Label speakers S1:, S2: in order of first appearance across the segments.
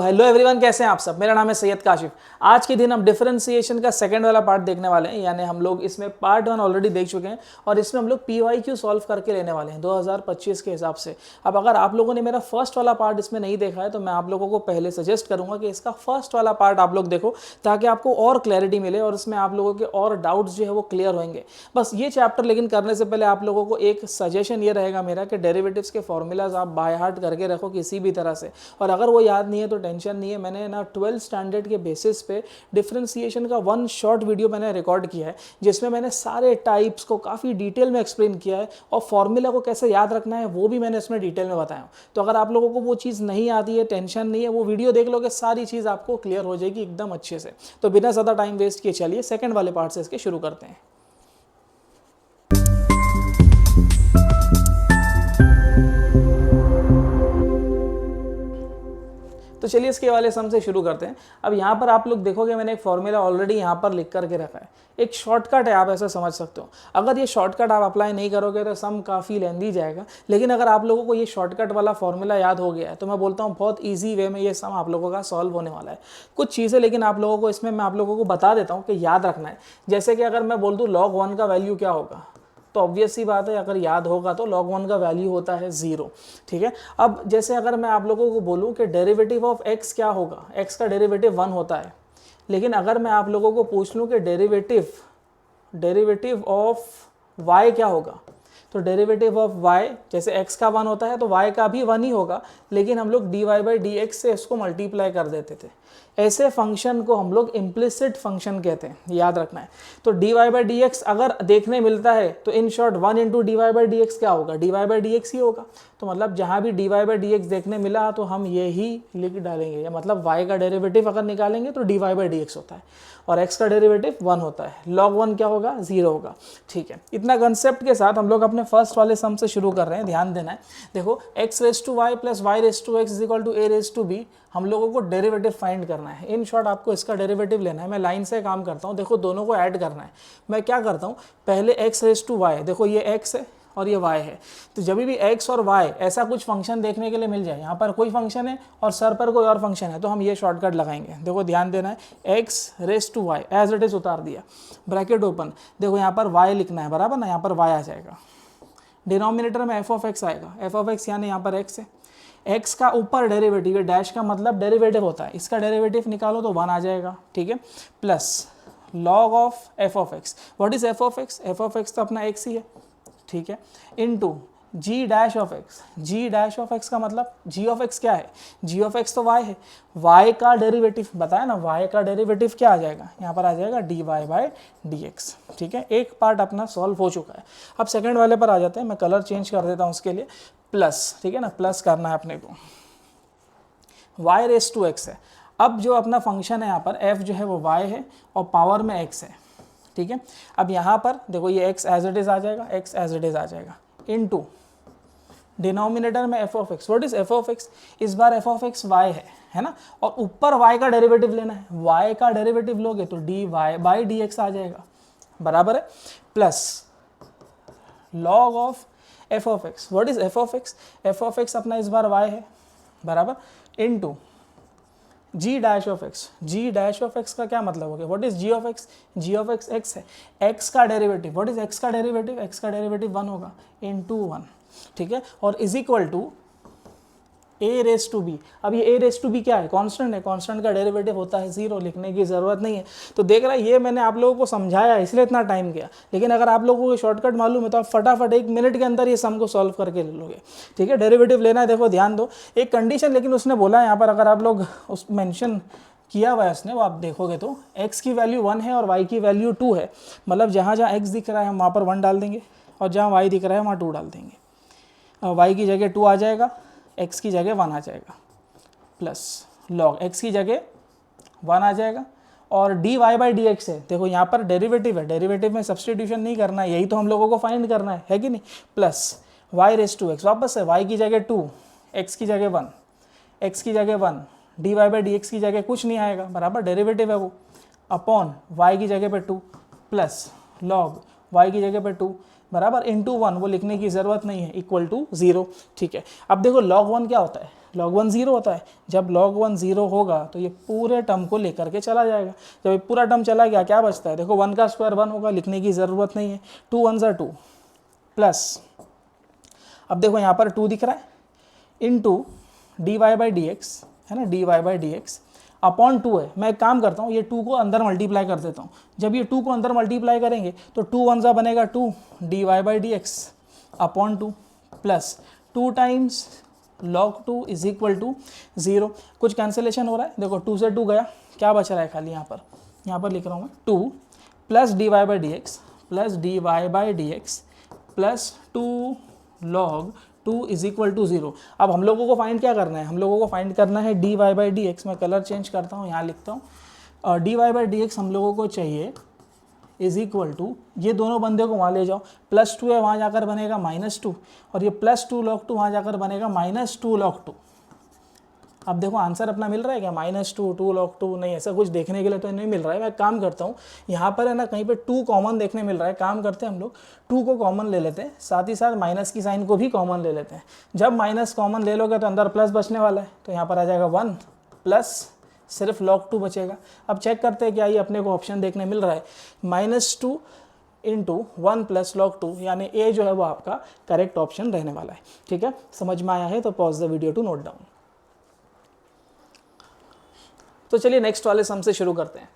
S1: Hello everyone, कैसे हैं आप सब। मेरा नाम है सैयद काशिफ। आज के दिन हम डिफरेंशिएशन का सेकंड वाला पार्ट देखने वाले हैं, यानी हम लोग इसमें पार्ट 1 ऑलरेडी देख चुके हैं और इसमें हम लोग PYQ सॉल्व करके लेने वाले हैं 2025 के हिसाब से। अब अगर आप लोगों ने मेरा फर्स्ट वाला पार्ट इसमें नहीं देखा है तो मैं आप लोगों को पहले सजेस्ट करूंगा कि इसका फर्स्ट वाला पार्ट आप लोग देखो, ताकि आपको और क्लैरिटी मिले और इसमें आप लोगों के और डाउट्स जो है वो क्लियर होंगे। बस ये चैप्टर लेकिन करने से पहले आप लोगों को एक सजेशन ये रहेगा मेरा कि डेरिवेटिव्स के फॉर्मूलाज आप बाय हार्ट करके रखो किसी भी तरह से, और अगर वो याद नहीं है तो टेंशन नहीं है। मैंने ना 12th स्टैंडर्ड के बेसिस पे डिफरेंशिएशन का 1 शॉर्ट वीडियो मैंने रिकॉर्ड किया है, जिसमें मैंने सारे टाइप्स को काफ़ी डिटेल में एक्सप्लेन किया है और फॉर्मूला को कैसे याद रखना है वो भी मैंने इसमें डिटेल में बताया। तो अगर आप लोगों को वो चीज़ नहीं आती है, टेंशन नहीं है, वो वीडियो देख लोगे, सारी चीज़ आपको क्लियर हो जाएगी एकदम अच्छे से। तो बिना ज़्यादा टाइम वेस्ट किए चलिए सेकेंड वाले पार्ट से इसके शुरू करते हैं। तो चलिए इसके वाले सम से शुरू करते हैं। अब यहाँ पर आप लोग देखोगे मैंने एक फॉर्मूला ऑलरेडी यहाँ पर लिख करके रखा है, एक शॉर्टकट है, आप ऐसा समझ सकते हो। अगर ये शॉर्टकट आप अप्लाई नहीं करोगे तो सम काफ़ी लेंदी जाएगा, लेकिन अगर आप लोगों को ये शॉर्टकट वाला फॉर्मूला याद हो गया है तो मैं बोलता हूँ बहुत ईजी वे में ये सम आप लोगों का सॉल्व होने वाला है। कुछ चीज़ें लेकिन आप लोगों को इसमें मैं आप लोगों को बता देता हूँ कि याद रखना है। जैसे कि अगर मैं बोल दूँ log 1 का वैल्यू क्या होगा, तो ऑब्वियस सी बात है अगर याद होगा तो log 1 का वैल्यू होता है 0। ठीक है। अब जैसे अगर मैं आप लोगों को बोलूं कि डेरिवेटिव ऑफ x क्या होगा, x का डेरिवेटिव 1 होता है, लेकिन अगर मैं आप लोगों को पूछ लूं कि डेरिवेटिव ऑफ y क्या होगा, तो डेरिवेटिव ऑफ y जैसे x का 1 होता है तो y का भी 1 ही होगा, लेकिन हम लोग dy/dx से इसको मल्टीप्लाई कर देते थे। ऐसे फंक्शन को हम लोग इम्प्लिसिट फंक्शन कहते हैं, याद रखना है। तो dy/dx अगर देखने मिलता है तो इन शॉर्ट 1 इंटू dy/dx क्या होगा, dy/dx ही होगा। तो मतलब जहाँ भी dy/dx देखने मिला तो हम ये ही लिख डालेंगे, या मतलब y का डेरिवेटिव अगर निकालेंगे तो dy/dx होता है और x का डेरिवेटिव 1 होता है। log 1 क्या होगा, 0 होगा। ठीक है, इतना कंसेप्ट के साथ हम लोग अपने फर्स्ट वाले सम से शुरू कर रहे हैं। ध्यान देना है, देखो x⁻y + y⁻x = a⁻b हम लोगों को डेरिवेटिव फाइंड करना है। इन शॉर्ट आपको इसका डेरिवेटिव लेना है। मैं लाइन से काम करता हूँ, देखो दोनों को ऐड करना है। मैं क्या करता हूँ, पहले x⁻y, देखो ये x है और ये y है, तो जब भी x और y ऐसा कुछ फंक्शन देखने के लिए मिल जाए, यहाँ पर कोई फंक्शन है और सर पर कोई और फंक्शन है, तो हम ये शॉर्टकट लगाएंगे। देखो ध्यान देना है, x⁻y एज इट इज उतार दिया, ब्रैकेट ओपन, देखो यहाँ पर y लिखना है, बराबर ना, यहाँ पर y आ जाएगा, डिनोमिनेटर में f(x) आएगा, f(x) यानी यहाँ पर x है, x का ऊपर डेरिवेटिव है, डैश का मतलब डेरिवेटिव होता है, इसका डेरिवेटिव निकालो तो 1 आ जाएगा। ठीक है, plus log of f(x), what is f(x), f(x) तो अपना x ही है। ठीक है, इनटू g'(x), g'(x) का मतलब g(x) क्या है, g(x) तो y है, y का डेरिवेटिव बताया ना, y का डेरिवेटिव क्या आ जाएगा, यहाँ पर आ जाएगा dy/dx। ठीक है, एक पार्ट अपना सॉल्व हो चुका है। अब सेकंड वाले पर आ जाते हैं, मैं कलर चेंज कर देता हूँ उसके लिए, प्लस, ठीक है ना, प्लस करना है अपने को, y⁻x है। अब जो अपना फंक्शन है यहाँ पर f जो है वो y है और पावर में x है। ठीक है, अब यहाँ पर देखो ये x एज इट इज आ जाएगा, x एज इट इज आ जाएगा, इनटू डिनोमिनेटर में f(x), व्हाट इज f(x), इस बार f(x) y है ना, और ऊपर y का डेरिवेटिव लेना है, y का डेरिवेटिव लोगे तो dy/dx आ जाएगा, बराबर है, plus log of f(x), what is f(x), f(x) अपना इस बार y है, बराबर, इनटू g'(x), g'(x) का क्या मतलब हो गया, what is g(x), g(x) x है, x का डेरिवेटिव, व्हाट इज x का डेरिवेटिव, x का डेरिवेटिव 1 होगा, इनटू 1। ठीक है, और इज इक्वल टू a⁻b। अब ये a⁻b क्या है, कांस्टेंट है, कांस्टेंट का डेरिवेटिव होता है 0, लिखने की ज़रूरत नहीं है। तो देख रहा है, ये मैंने आप लोगों को समझाया इसलिए इतना टाइम गया, लेकिन अगर आप लोगों को शॉर्टकट मालूम है तो आप फटाफट 1 मिनट के अंदर ये सम को सॉल्व करके ले लोगे। ठीक है, डेरिवेटिव लेना है, देखो ध्यान दो, एक कंडीशन लेकिन उसने बोला है यहाँ पर, अगर आप लोग उस मेंशन किया हुआ है उसने, वो आप देखोगे तो x की वैल्यू 1 है और y की वैल्यू 2 है, मतलब जहाँ जहाँ x दिख रहा है हम वहाँ पर 1 डाल देंगे और जहाँ y दिख रहा है वहाँ 2 डाल देंगे। y की जगह 2 आ जाएगा, x की जगह 1 आ जाएगा, प्लस log x की जगह 1 आ जाएगा, और dy/dx है, देखो यहाँ पर डेरिवेटिव है, डेरिवेटिव में सब्सटीट्यूशन नहीं करना है, यही तो हम लोगों को फाइंड करना है कि नहीं, प्लस y⁻x, वापस है, y की जगह 2, x की जगह 1, x की जगह 1, dy/dx की जगह कुछ नहीं आएगा, बराबर डेरिवेटिव है वो, अपॉन y की जगह पे 2, प्लस log y की जगह पे 2, बराबर, इनटू 1, वो लिखने की ज़रूरत नहीं है, इक्वल टू 0। ठीक है, अब देखो log 1 क्या होता है, log 1 0 होता है। जब log 1 0 होगा तो ये पूरे टर्म को लेकर के चला जाएगा। जब ये पूरा टर्म चला गया क्या बचता है, देखो 1 का स्क्वायर 1 होगा, लिखने की ज़रूरत नहीं है, 2 1 2 प्लस, अब देखो यहाँ पर 2 दिख रहा है, into dy by D x, है ना, dy by D X upon 2 है। मैं एक काम करता हूँ, ये 2 को अंदर मल्टीप्लाई कर देता हूँ। जब ये 2 को अंदर मल्टीप्लाई करेंगे तो 2 1 ज़ा बनेगा 2 dy by D X upon 2 plus 2 times log 2 is equal to 0। कुछ कैंसिलेशन हो रहा है, देखो 2 से 2 गया, क्या बच रहा है खाली यहाँ पर लिख रहा हूँ मैं 2 plus dy by D X plus dy by D X plus 2 log 2 is equal to 0। अब हम लोगों को फाइंड क्या करना है, हम लोगों को फाइंड करना है dy बाई डी एक्स। मैं कलर चेंज करता हूँ, यहाँ लिखता हूँ dy बाई डी एक्स हम लोगों को चाहिए इज इक्वल टू, ये दोनों बंदे को वहाँ ले जाओ, प्लस 2 है वहाँ जाकर बनेगा -2 और ये प्लस 2 log 2 वहाँ जाकर बनेगा -2 log 2। अब देखो आंसर अपना मिल रहा है क्या, -2 2 log 2, नहीं ऐसा कुछ देखने के लिए तो नहीं मिल रहा है। मैं काम करता हूँ, यहाँ पर है ना कहीं पे 2 कॉमन देखने मिल रहा है, काम करते हैं हम लोग 2 को कॉमन ले लेते हैं, साथ ही साथ माइनस की साइन को भी कॉमन ले लेते हैं। जब माइनस कॉमन ले लोगे तो अंदर प्लस बचने वाला है, तो यहाँ पर आ जाएगा 1 प्लस सिर्फ log 2 बचेगा। अब चेक करते हैं क्या ये अपने को ऑप्शन देखने मिल रहा है, -2 इंटू 1 प्लस log 2, यानी ए जो है वो आपका करेक्ट ऑप्शन रहने वाला है। ठीक है, समझ में आया है तो pause the video to note down. तो चलिए नेक्स्ट वाले सम से शुरू करते हैं।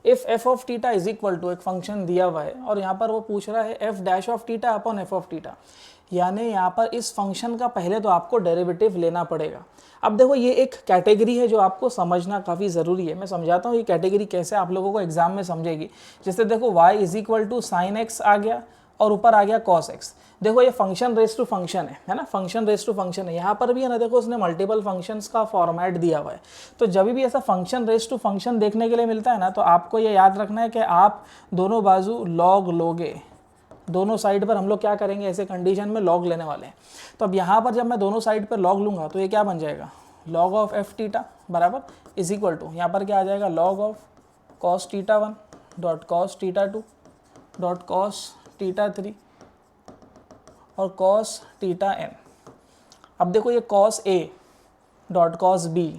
S1: If F of theta is equal to, एक फंक्शन दिया हुआ है और यहाँ पर वो पूछ रहा है F dash of theta upon F of theta, यानी यहाँ पर इस फंक्शन का पहले तो आपको डेरिवेटिव लेना पड़ेगा। अब देखो ये एक कैटेगरी है जो आपको समझना काफ़ी ज़रूरी है। मैं समझाता हूँ ये कैटेगरी कैसे आप लोगों को एग्जाम में समझेगी। जैसे देखो y is equal to sine x आ गया और ऊपर आ गया कॉस एक्स। देखो ये फंक्शन रेस टू फंक्शन है ना, फंक्शन रेस टू फंक्शन है। यहाँ पर भी है ना, देखो उसने मल्टीपल फंक्शंस का फॉर्मेट दिया हुआ है। तो जब भी ऐसा फंक्शन रेस टू फंक्शन देखने के लिए मिलता है ना, तो आपको ये याद रखना है कि आप दोनों बाजू लॉग लोगे, दोनों साइड पर हम लोग क्या करेंगे, ऐसे कंडीशन में लॉग लेने वाले हैं। तो अब यहाँ पर जब मैं दोनों साइड पर लॉग लूँगा तो ये क्या बन जाएगा, लॉग ऑफ एफ टीटा बराबर इज इक्वल टू, यहाँ पर क्या आ जाएगा, log of cos theta 1 dot cos theta 2 dot cos theta 3 और कॉस टीटा n। अब देखो ये cos a dot cos b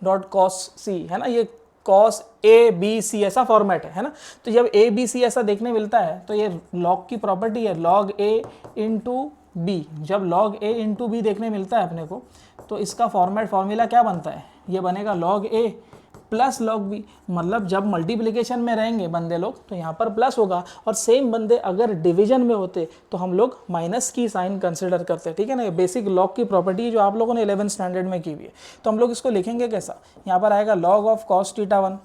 S1: dot cos c है ना, ये कॉस a b c ऐसा फॉर्मेट है ना। तो जब a b c ऐसा देखने मिलता है तो ये लॉग की प्रॉपर्टी है, लॉग a इंटू बी। जब लॉग a इंटू बी देखने मिलता है अपने को, तो इसका फॉर्मूला क्या बनता है, ये बनेगा log a plus log B. मतलब जब मल्टीप्लिकेशन में रहेंगे बंदे लोग तो यहाँ पर प्लस होगा, और सेम बंदे अगर डिवीजन में होते तो हम लोग माइनस की साइन कंसिडर करते हैं। ठीक है ना, ये बेसिक लॉग की प्रॉपर्टी जो आप लोगों ने 11th स्टैंडर्ड में की हुई है। तो हम लोग इसको लिखेंगे कैसा, यहाँ पर आएगा log of cos theta 1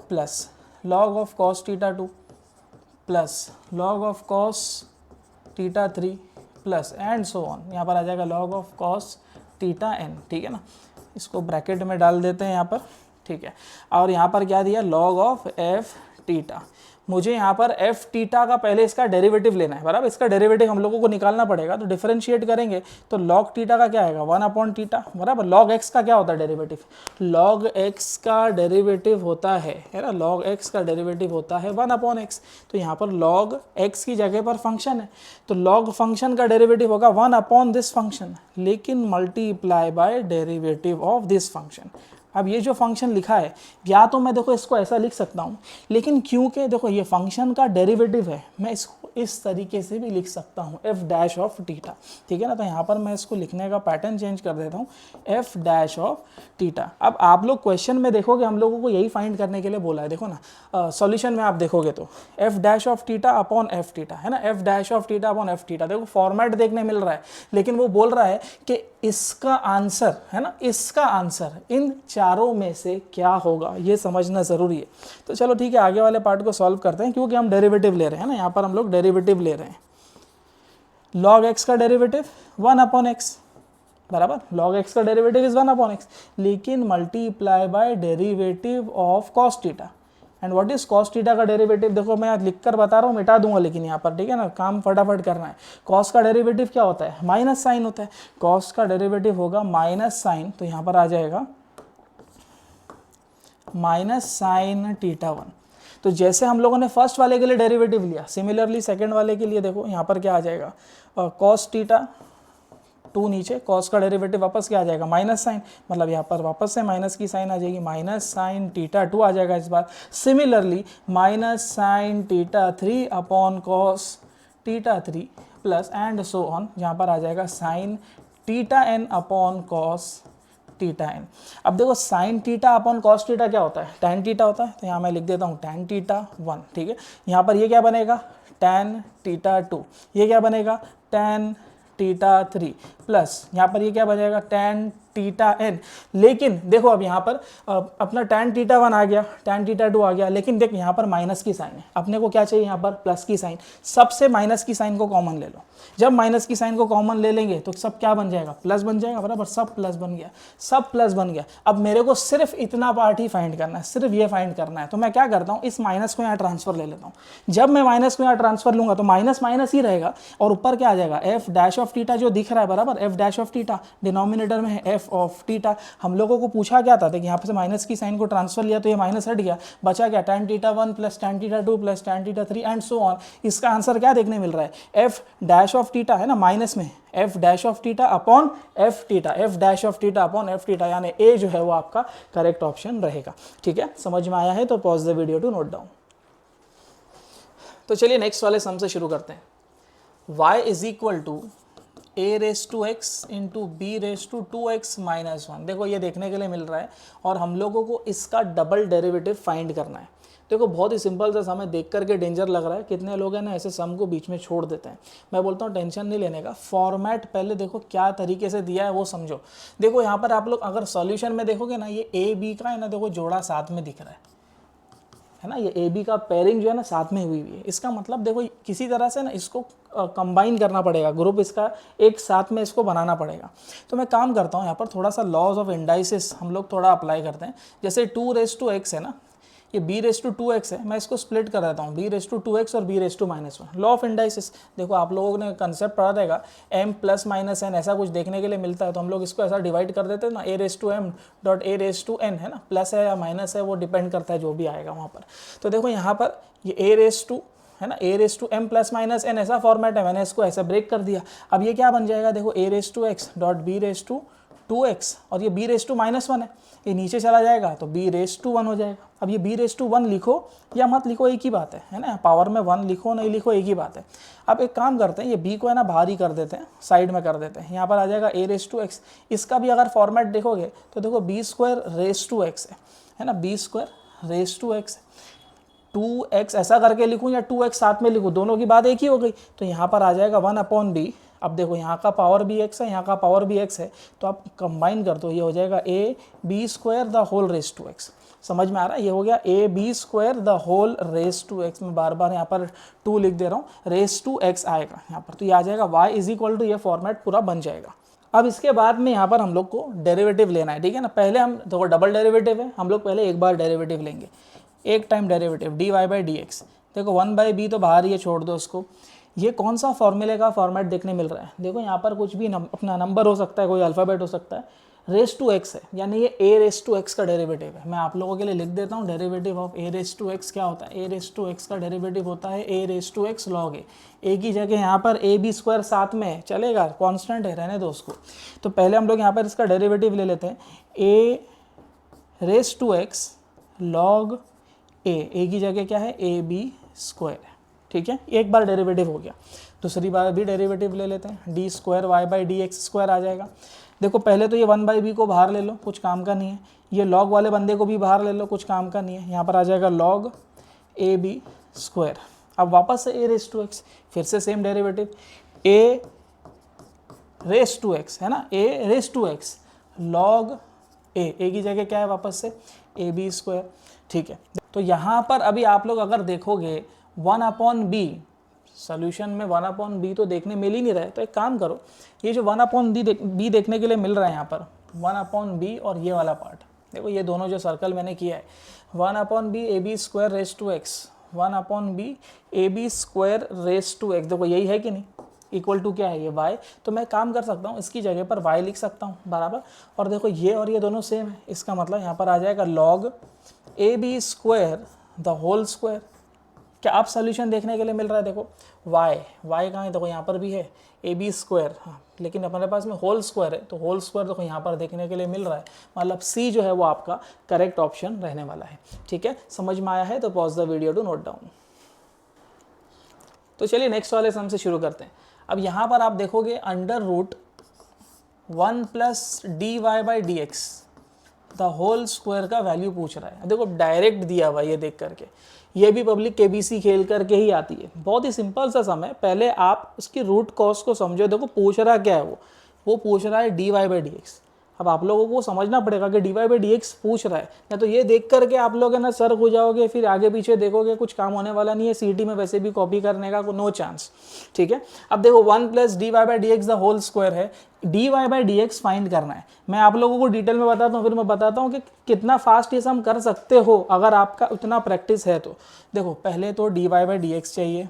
S1: plus log of cos theta 2 plus log of cos theta 3 plus and so on. यहाँ पर आ जाएगा log of cos theta n। ठीक है ना, इसको ब्रैकेट में डाल देते हैं यहाँ पर। ठीक है, और यहाँ पर क्या दिया, लॉग ऑफ एफ टीटा। मुझे यहाँ पर एफ टीटा का पहले इसका डेरिवेटिव लेना है बराबर, इसका डेरिवेटिव हम लोगों को निकालना पड़ेगा। तो डिफरेंशिएट करेंगे तो लॉग टीटा का क्या आएगा, 1 अपॉन टीटा बराबर। लॉग एक्स का क्या होता है डेरिवेटिव, लॉग एक्स का डेरिवेटिव होता है ना, लॉग एक्स का डेरिवेटिव होता है 1 अपॉन एक्स। तो यहाँ पर लॉग एक्स की जगह पर फंक्शन है, तो लॉग फंक्शन का डेरिवेटिव होगा 1 अपॉन दिस फंक्शन, लेकिन multiply by derivative of this function. अब ये जो फंक्शन लिखा है, या तो मैं देखो इसको ऐसा लिख सकता हूँ, लेकिन क्योंकि देखो ये फंक्शन का डेरिवेटिव है, मैं इसको इस तरीके से भी लिख सकता हूँ, एफ डैश ऑफ टीटा। ठीक है ना, तो यहाँ पर मैं इसको लिखने का पैटर्न चेंज कर देता हूँ, एफ डैश ऑफ टीटा। अब आप लोग क्वेश्चन में देखोगे हम लोगों को यही फाइंड करने के लिए बोला है। देखो ना सॉल्यूशन में आप देखोगे तो F dash of theta upon F theta है ना, F dash of theta upon F theta. देखो फॉर्मेट देखने मिल रहा है, लेकिन वो बोल रहा है कि इसका आंसर है ना, इसका आंसर इन चारों में से क्या होगा, ये समझना ज़रूरी है। तो चलो ठीक है, आगे वाले पार्ट को सॉल्व करते हैं, क्योंकि हम डेरिवेटिव ले रहे हैं ना, यहाँ पर हम लोग डेरिवेटिव ले रहे हैं। लॉग एक्स का डेरिवेटिव 1 अपॉन एक्स बराबर, लॉग एक्स का डेरिवेटिव इज 1 अपॉन एक्स, लेकिन multiply by derivative of cos theta. And what is cos theta का डेरिवेटिव, देखो मैं लिख कर बता रहा हूँ, मिटा दूंगा लेकिन यहाँ पर। ठीक है ना, काम फटाफट करना है। कॉस का डेरिवेटिव क्या होता है, माइनस साइन होता है। कॉस का डेरिवेटिव होगा माइनस साइन, तो यहाँ पर आ जाएगा माइनस साइन टीटा 1। तो जैसे हम लोगों ने फर्स्ट वाले के लिए डेरिवेटिव लिया, सिमिलरली सेकंड वाले के लिए देखो यहाँ पर क्या आ जाएगा, कॉस टीटा 2 नीचे, कॉस का डेरिवेटिव वापस क्या आ जाएगा माइनस साइन, मतलब यहाँ पर वापस से माइनस की साइन आ जाएगी, माइनस साइन थीटा 2 आ जाएगा इस बार। Similarly minus sine theta 3 upon cos theta 3 plus and so on, यहाँ पर आ जाएगा sine theta n upon cos theta n। अब देखो sine theta upon cos theta क्या होता है, टैन थीटा होता है, तो यहाँ मैं लिख देता हूँ टैन थीटा 1, ठीक है। यहाँ पर ये क्या बनेगा टैन थीटा 2, ये क्या बनेगा टैन थीटा 3 प्लस यहाँ पर ये क्या बनेगा टैन थीटा n। लेकिन देखो अब यहाँ पर अपना टैन थीटा 1 आ गया, टैन थीटा 2 आ गया, लेकिन देख यहाँ पर माइनस की साइन है, अपने को क्या चाहिए यहाँ पर प्लस की साइन। सबसे माइनस की साइन को कॉमन ले लो, जब माइनस की साइन को कॉमन ले लेंगे तो सब क्या बन जाएगा प्लस बन जाएगा, बराबर, सब प्लस बन गया, सब प्लस बन गया। अब मेरे को सिर्फ इतना पार्ट ही फाइंड करना है, सिर्फ ये फाइंड करना है, तो मैं क्या करता हूँ इस माइनस को यहाँ ट्रांसफर ले लेता हूँ। जब मैं माइनस को यहाँ ट्रांसफर लूंगा तो माइनस माइनस ही रहेगा और ऊपर क्या आ जाएगा एफ डैश ऑफ थीटा जो दिख रहा है, बराबर, F dash of theta denominator में है एफ ऑफ थीटा। हम लोगों को पूछा क्या था कि यहाँ पे से माइनस की साइन को ट्रांसफर लिया तो ये माइनस हट गया, बचा क्या tan theta 1 plus tan theta 2 plus tan theta 3 and so on. इसका आंसर क्या देखने मिल रहा है एफ डैश ऑफ थीटा है ना, माइनस में F dash of theta upon F theta, F dash of theta upon F theta, यानी ए जो है वो आपका करेक्ट ऑप्शन रहेगा। ठीक है, समझ में आया है तो pause the video to note down. तो चलिए नेक्स्ट वाले सम से शुरू करते हैं। y is equal to a raise to X into B raise to 2x minus 1। देखो ये देखने के लिए मिल रहा है और हम लोगों को इसका डबल डेरिवेटिव फाइंड करना है। देखो बहुत ही सिंपल सा सम है, देख करके डेंजर लग रहा है, कितने लोग हैं ना ऐसे सम को बीच में छोड़ देते हैं। मैं बोलता हूँ टेंशन नहीं लेने का, फॉर्मेट पहले देखो क्या तरीके से दिया है वो समझो। देखो यहाँ पर आप लोग अगर सॉल्यूशन में देखोगे ना, ये ए बी का है ना, देखो जोड़ा साथ में दिख रहा है ना, ये ए बी का पेयरिंग जो है ना साथ में हुई हुई है। इसका मतलब देखो किसी तरह से ना इसको कंबाइन करना पड़ेगा, ग्रुप इसका एक साथ में इसको बनाना पड़ेगा। तो मैं काम करता हूँ यहाँ पर थोड़ा सा लॉज ऑफ इंडाइसिस हम लोग थोड़ा अप्लाई करते हैं। जैसे 2 रेस टू एक्स है ना, ये b रेस टू 2x है, मैं इसको स्प्लिट कर देता हूँ b रेस टू 2x और b raise to -1। Law of indices देखो आप लोगों ने कंसेप्ट पढ़ा रहेगा, m प्लस माइनस n ऐसा कुछ देखने के लिए मिलता है तो हम लोग इसको ऐसा डिवाइड कर देते हैं ना, a raise to m dot a raise to n है ना, प्लस है या माइनस है वो डिपेंड करता है जो भी आएगा वहाँ पर। तो देखो यहाँ पर ये a रेस टू है ना, a raise to m plus minus n ऐसा फॉर्मेट है, मैंने इसको ऐसा ब्रेक कर दिया। अब ये क्या बन जाएगा देखो a raise to x dot b raise to 2x और ये b रेस टू -1 है, ये नीचे चला जाएगा तो b रेस टू 1 हो जाएगा। अब ये b रेस टू 1 लिखो या मत लिखो एक ही बात है ना, पावर में 1 लिखो नहीं लिखो एक ही बात है। अब एक काम करते हैं, ये b को है ना बाहर ही कर देते हैं, साइड में कर देते हैं, यहाँ पर आ जाएगा a रेस टू x। इसका भी अगर फॉर्मेट देखोगे तो देखो b square raise to x है ना, b square raise to x 2x ऐसा करके लिखूँ या 2x साथ में लिखूँ, दोनों की बात एक ही हो गई। तो यहाँ पर आ जाएगा 1/b। अब देखो यहाँ का पावर भी x है, यहाँ का पावर भी x है, तो आप कंबाइन कर दो, ये हो जाएगा a b square the whole raise to x। समझ में आ रहा है, ये हो गया a b square the whole raise to x। मैं बार बार यहाँ पर 2 लिख दे रहा हूँ, रेस टू x आएगा यहाँ पर, तो ये आ जाएगा y इज इक्वल टू, ये फॉर्मेट पूरा बन जाएगा। अब इसके बाद में यहाँ पर हम लोग को डेरिवेटिव लेना है, ठीक है ना। पहले हम देखो डबल डेरिवेटिव है, हम लोग पहले एक बार डेरिवेटिव लेंगे, एक टाइम डेरिवेटिव dy/dx। देखो 1/b तो बाहर ही है, छोड़ दो उसको। ये कौन सा फॉर्मूले का फॉर्मेट देखने मिल रहा है, देखो यहाँ पर कुछ भी अपना नंबर हो सकता है, कोई अल्फ़ाबेट हो सकता है, रेस टू एक्स है, यानी ये a रेस टू एक्स का डेरिवेटिव है। मैं आप लोगों के लिए लिख देता हूँ, derivative of a raise to X क्या होता है, a रेस टू एक्स का डेरिवेटिव होता है a raise to X log a। एक ही जगह यहाँ पर a b स्क्वायर साथ में चलेगा, कॉन्स्टेंट है, रहने दो उसको। तो पहले हम लोग यहाँ पर इसका डेरिवेटिव ले लेते हैं, a raise to X log a, एक ही जगह क्या है a b स्क्वायर है, ठीक है। एक बार डेरिवेटिव हो गया, दूसरी बार भी डेरिवेटिव ले लेते हैं, डी स्क्वायर y/dx स्क्वायर आ जाएगा। देखो पहले तो ये 1/b को बाहर ले लो, कुछ काम का नहीं है, ये log वाले बंदे को भी बाहर ले लो, कुछ काम का नहीं है, यहाँ पर आ जाएगा log ab स्क्वायर। अब वापस से a रेस टू एक्स, फिर से same derivative a raise to X है ना, a raise to X log a, एक ही जगह क्या है वापस से ab स्क्वायर, ठीक है। तो यहाँ पर अभी आप लोग अगर देखोगे 1/b, सोल्यूशन में 1/b तो देखने मिल ही नहीं रहा है, तो एक काम करो, ये जो 1/b देखने के लिए मिल रहा है यहाँ पर 1/b और ये वाला पार्ट, देखो ये दोनों जो सर्कल मैंने किया है 1/b ab square raise to X, 1/b ab square raise to X, देखो यही है कि नहीं, इक्वल टू क्या है ये y। तो मैं काम कर सकता हूँ, इसकी जगह पर y लिख सकता हूँ बराबर, और देखो ये और ये दोनों सेम है, इसका मतलब यहाँ पर आ जाएगा log ab square the whole square, क्या अब सोल्यूशन देखने के लिए मिल रहा है? देखो y कहाँ है? देखो यहाँ पर भी है AB², हाँ, लेकिन हमारे पास में होल स्क्वायर है, तो होल स्क्वायर देखो यहाँ पर देखने के लिए मिल रहा है, मतलब C जो है वो आपका करेक्ट ऑप्शन रहने वाला है। ठीक है, समझ में आया है तो pause the video to note down. तो चलिए नेक्स्ट वाले सम से शुरू करते हैं। अब यहाँ पर आप देखोगे √1 + dy/dx द होल स्क्वायर का वैल्यू पूछ रहा है। देखो डायरेक्ट दिया हुआ ये देख करके, ये भी पब्लिक केबीसी खेल करके ही आती है। बहुत ही सिंपल सा सम है, पहले आप उसकी रूट कॉज को समझो। देखो पूछ रहा क्या है, वो पूछ रहा है dy/dx। अब आप लोगों को समझना पड़ेगा कि dy/dx पूछ रहा है, या तो ये देख करके आप लोग है ना सर हो जाओगे, फिर आगे पीछे देखोगे, कुछ काम होने वाला नहीं है। सीटी में वैसे भी कॉपी करने का नो चांस। ठीक है, अब देखो 1 + dy/dx द होल स्क्वायर है, dy/dx फाइंड करना है। मैं आप लोगों को डिटेल में बताता हूँ, फिर मैं बताता हूँ कि कितना फास्ट ये सम कर सकते हो अगर आपका उतना प्रैक्टिस है तो। देखो पहले तो dy/dx चाहिए।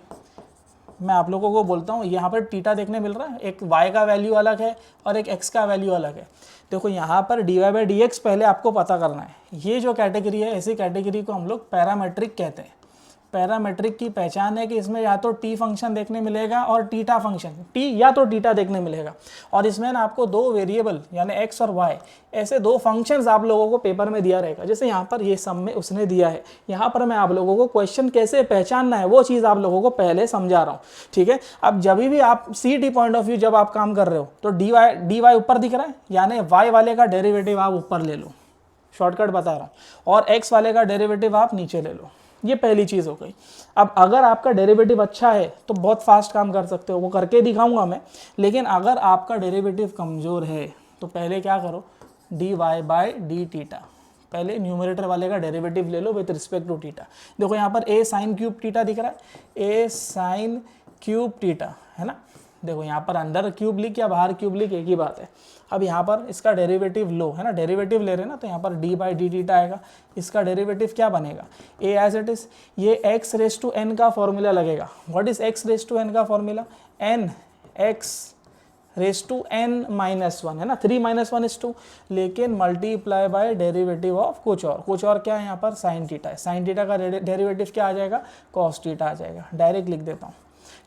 S1: मैं आप लोगों को बोलता हूँ, यहाँ पर थीटा देखने मिल रहा है, एक y का वैल्यू अलग है और एक x का वैल्यू अलग है। देखो यहाँ पर dy/dx पहले आपको पता करना है। ये जो कैटेगरी है, ऐसी कैटेगरी को हम लोग पैरामेट्रिक कहते हैं। पैरामेट्रिक की पहचान है कि इसमें या तो टी फंक्शन देखने मिलेगा और टीटा फंक्शन, टी या तो टीटा देखने मिलेगा, और इसमें ना आपको दो वेरिएबल यानी एक्स और वाई, ऐसे दो फंक्शंस आप लोगों को पेपर में दिया रहेगा। जैसे यहाँ पर ये सम में उसने दिया है, यहाँ पर मैं आप लोगों को क्वेश्चन कैसे पहचानना है वो चीज़ आप लोगों को पहले समझा रहा हूँ। ठीक है, अब जब भी आप सीटी पॉइंट ऑफ व्यू जब आप काम कर रहे हो तो dy ऊपर दिख रहा है, यानी y वाले का डेरिवेटिव आप ऊपर ले लो, शॉर्टकट बता रहा हूँ, और x वाले का डेरिवेटिव आप नीचे ले लो। ये पहली चीज़ हो गई। अब अगर आपका डेरिवेटिव अच्छा है तो बहुत फास्ट काम कर सकते हो, वो करके दिखाऊंगा मैं। लेकिन अगर आपका डेरिवेटिव कमज़ोर है तो पहले क्या करो, dy/d थीटा, पहले न्यूमरेटर वाले का डेरिवेटिव ले लो विद रिस्पेक्ट टू थीटा। देखो यहाँ पर a sin³ थीटा दिख रहा है, a sin³ थीटा है ना। देखो यहाँ पर अंदर क्यूब लिख या बाहर क्यूब लिख एक ही बात है। अब यहाँ पर इसका डेरिवेटिव लो है ना, डेरिवेटिव ले रहे हैं ना, तो यहाँ पर d/d थीटा आएगा। इसका डेरिवेटिव क्या बनेगा, a एज इट इज, ये x⁻n का फॉर्मूला लगेगा। व्हाट इज x⁻n का फॉर्मूला, n x⁻n-1 है ना, 3 - 1 = 2, लेकिन मल्टीप्लाई बाय डेरिवेटिव ऑफ कुछ और क्या है यहाँ पर, साइन थीटा है। साइन थीटा का डेरिवेटिव क्या आ जाएगा, कॉस थीटा आ जाएगा। डायरेक्ट लिख देता हूँ।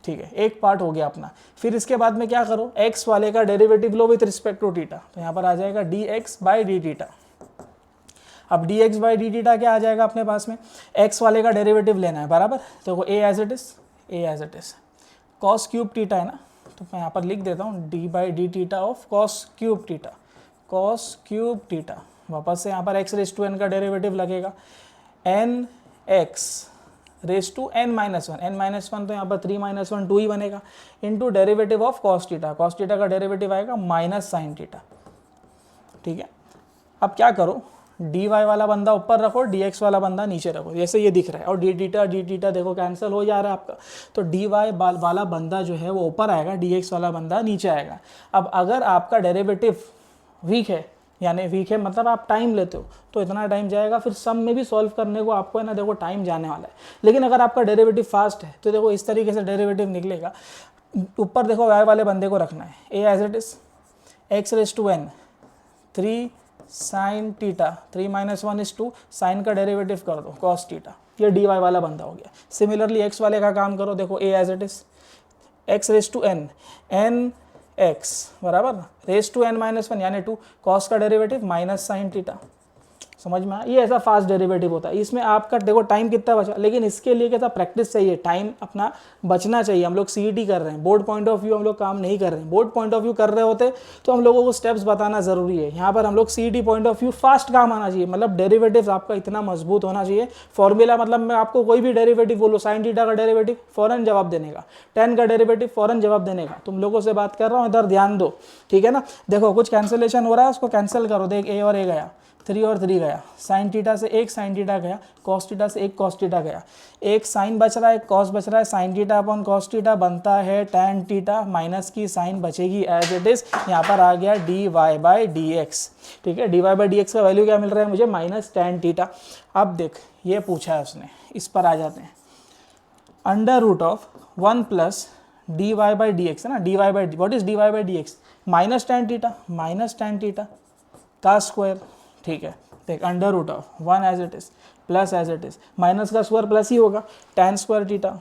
S1: ठीक है, एक पार्ट हो गया अपना। फिर इसके बाद में क्या करो, x वाले का डेरिवेटिव लो विथ रिस्पेक्ट टू थीटा, तो यहाँ पर आ जाएगा dx/d थीटा। अब dx/d थीटा क्या आ जाएगा अपने पास में, x वाले का डेरिवेटिव लेना है बराबर। देखो a as it is cos³ theta है ना, तो मैं यहाँ पर लिख देता हूँ d/d theta of cos³ theta. वापस से यहाँ पर x⁻n का डेरिवेटिव लगेगा, n x⁻n-1 तो यहाँ पर 3 - 1 2 ही बनेगा, into derivative of cos theta. cos theta का डेरिवेटिव आएगा माइनस साइन थीटा। ठीक है, अब क्या करो, dy वाला बंदा ऊपर रखो, dx वाला बंदा नीचे रखो, जैसे ये दिख रहा है, और d थीटा देखो कैंसिल हो जा रहा है आपका, तो dy वाला बंदा जो है वो ऊपर आएगा, dx वाला बंदा नीचे आएगा। अब अगर आपका डेरिवेटिव वीक है, यानी वीक है मतलब आप टाइम लेते हो, तो इतना टाइम जाएगा, फिर सम में भी सॉल्व करने को आपको है ना देखो टाइम जाने वाला है। लेकिन अगर आपका डेरिवेटिव फास्ट है तो देखो इस तरीके से डेरिवेटिव निकलेगा। ऊपर देखो y वाले बंदे को रखना है, a as it is x⁻n 3 sin theta, 3 - 1 = 2, sine का डेरिवेटिव कर दो cos थीटा, ये dy वाला बंदा हो गया। सिमिलरली x वाले का काम करो, देखो a as it is x⁻n n x बराबर n-1 यानी 2, कॉस का डेरिवेटिव माइनस साइन थीटा। समझ में आया, ये ऐसा फास्ट डेरिवेटिव होता है। इसमें आपका देखो टाइम कितना बचा, लेकिन इसके लिए कैसा प्रैक्टिस चाहिए, टाइम अपना बचना चाहिए। हम लोग सीईटी कर रहे हैं, बोर्ड पॉइंट ऑफ व्यू हम लोग काम नहीं कर रहे हैं। बोर्ड पॉइंट ऑफ व्यू कर रहे होते तो हम लोगों को स्टेप्स बताना जरूरी है। यहाँ पर हम लोग CET point of view fast काम आना चाहिए, मतलब डेरिवेटिव आपका इतना मजबूत होना चाहिए। फॉर्मूला मतलब मैं आपको कोई भी डेरिवेटिव बोलो, साइन थीटा का डेरिवेटिव फौरन जवाब देने का, tan का डेरिवेटिव फौरन जवाब देने का। तुम लोगों से बात कर रहा हूँ, इधर ध्यान दो, ठीक है ना। देखो कुछ कैंसिलेशन हो रहा है, उसको कैंसिल करो, देख a और a गया, 3 और 3 गया, साइन थीटा से एक साइन थीटा गया, कॉस थीटा से एक कॉस थीटा गया, एक साइन बच रहा है, कॉस बच रहा है, sign theta upon cos theta बनता है tan थीटा, माइनस की साइन बचेगी एज इट इज। यहाँ पर आ गया dy/dx, ठीक है। dy/dx का वैल्यू क्या मिल रहा है मुझे, माइनस tan थीटा। अब देख ये पूछा है उसने, इस पर आ जाते हैं। √1 + dy/dx है ना, dy/d, what is dy/dx, minus tan theta का स्क्वायर, ठीक है। देख under root of 1 as it is plus as it is, minus का स्क्वायर प्लस ही होगा, tan square theta.